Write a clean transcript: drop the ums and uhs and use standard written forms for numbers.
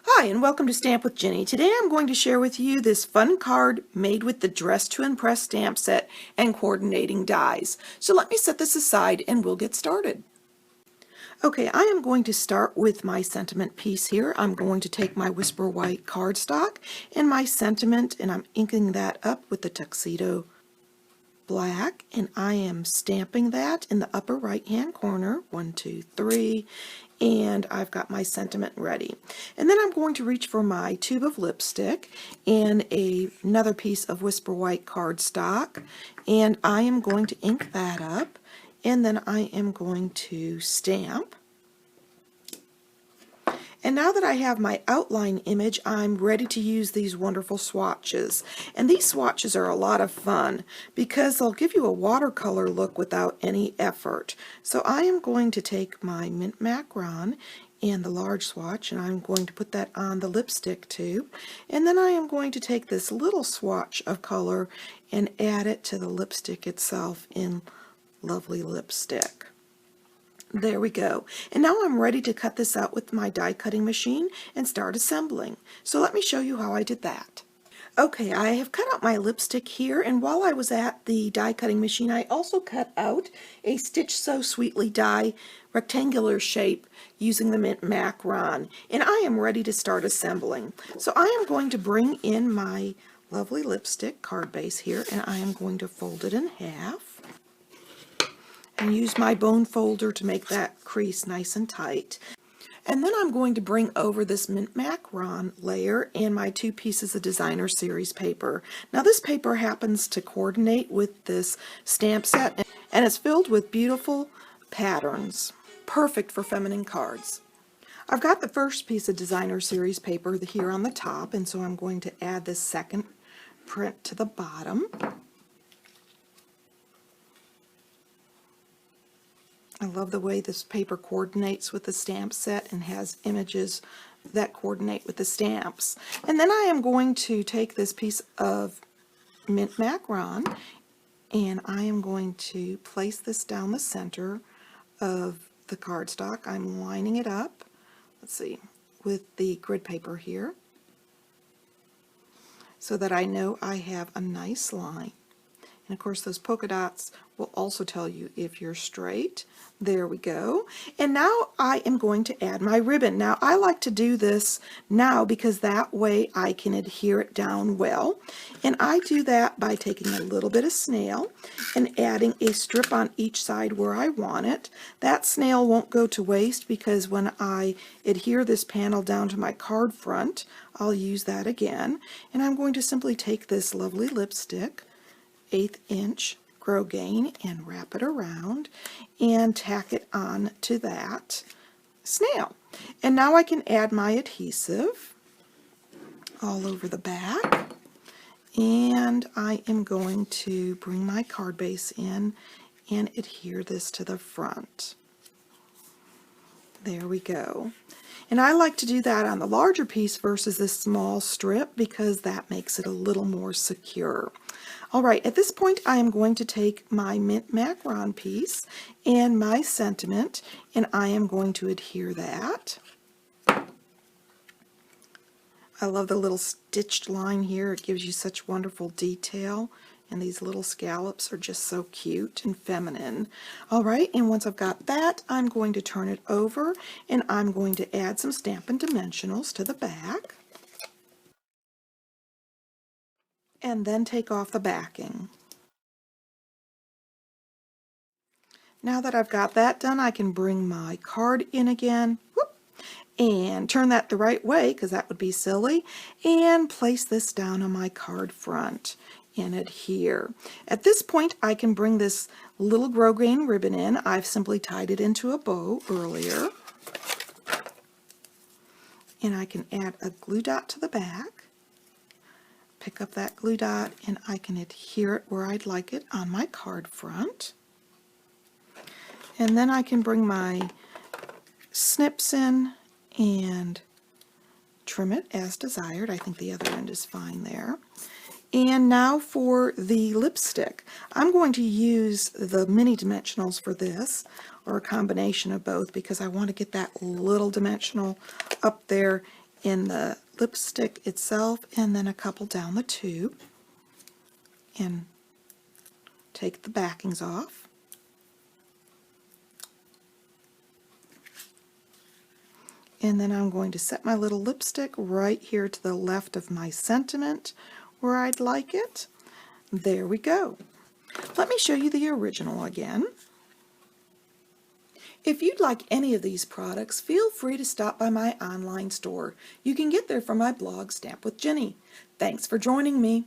Hi, and welcome to Stamp with Ginny. Today I'm going to share with you this fun card made with the Dress to Impress stamp set and coordinating dies. So let me set this aside and we'll get started. Okay, I am going to start with my sentiment piece here. I'm going to take my Whisper White cardstock and my sentiment, and I'm inking that up with the Tuxedo Black, and I am stamping that in the upper right hand corner. 1, 2, 3, and I've got my sentiment ready. And then I'm going to reach for my tube of lipstick and another piece of Whisper White cardstock, and I am going to ink that up, and then I am going to stamp. And now that I have my outline image, I'm ready to use these wonderful swatches. And these swatches are a lot of fun because they'll give you a watercolor look without any effort. So I am going to take my Mint Macaron and the large swatch, and I'm going to put that on the lipstick tube. And then I am going to take this little swatch of color and add it to the lipstick itself in Lovely Lipstick. There we go. And now I'm ready to cut this out with my die cutting machine and start assembling. So let me show you how I did that. Okay, I have cut out my lipstick here, and while I was at the die cutting machine, I also cut out a Stitch So Sweetly die rectangular shape using the Mint Macaron, and I am ready to start assembling. So I am going to bring in my Lovely Lipstick card base here, and I am going to fold it in half and use my bone folder to make that crease nice and tight. And then I'm going to bring over this Mint Macaron layer and my 2 pieces of Designer Series paper. Now this paper happens to coordinate with this stamp set, and it's filled with beautiful patterns, perfect for feminine cards. I've got the first piece of Designer Series paper here on the top, and so I'm going to add this second print to the bottom. I love the way this paper coordinates with the stamp set and has images that coordinate with the stamps. And then I am going to take this piece of Mint Macaron and I am going to place this down the center of the cardstock. I'm lining it up, let's see, with the grid paper here so that I know I have a nice line. And of course those polka dots will also tell you if you're straight. There we go. And now I am going to add my ribbon. Now I like to do this now because that way I can adhere it down well. And I do that by taking a little bit of snail and adding a strip on each side where I want it. That snail won't go to waste because when I adhere this panel down to my card front, I'll use that again. And I'm going to simply take this Lovely Lipstick, 1/8 inch grosgrain, and wrap it around and tack it on to that snail. And now I can add my adhesive all over the back, and I am going to bring my card base in and adhere this to the front. There we go. And I like to do that on the larger piece versus this small strip because that makes it a little more secure. All right, at this point I am going to take my Mint Macaron piece and my sentiment, and I am going to adhere that. I love the little stitched line here. It gives you such wonderful detail. And these little scallops are just so cute and feminine. All right, and once I've got that, I'm going to turn it over and I'm going to add some Stampin' Dimensionals to the back. And then take off the backing. Now that I've got that done, I can bring my card in again. Whoop, and turn that the right way because that would be silly. And place this down on my card front and adhere. At this point I can bring this little grosgrain ribbon in. I've simply tied it into a bow earlier. And I can add a glue dot to the back. Pick up that glue dot and I can adhere it where I'd like it on my card front. And then I can bring my snips in and trim it as desired. I think the other end is fine there. And now for the lipstick. I'm going to use the mini dimensionals for this, or a combination of both, because I want to get that little dimensional up there in the lipstick itself and then a couple down the tube, and take the backings off. And then I'm going to set my little lipstick right here to the left of my sentiment where I'd like it. There we go. Let me show you the original again. If you'd like any of these products, feel free to stop by my online store. You can get there from my blog, Stamp with Jini. Thanks for joining me.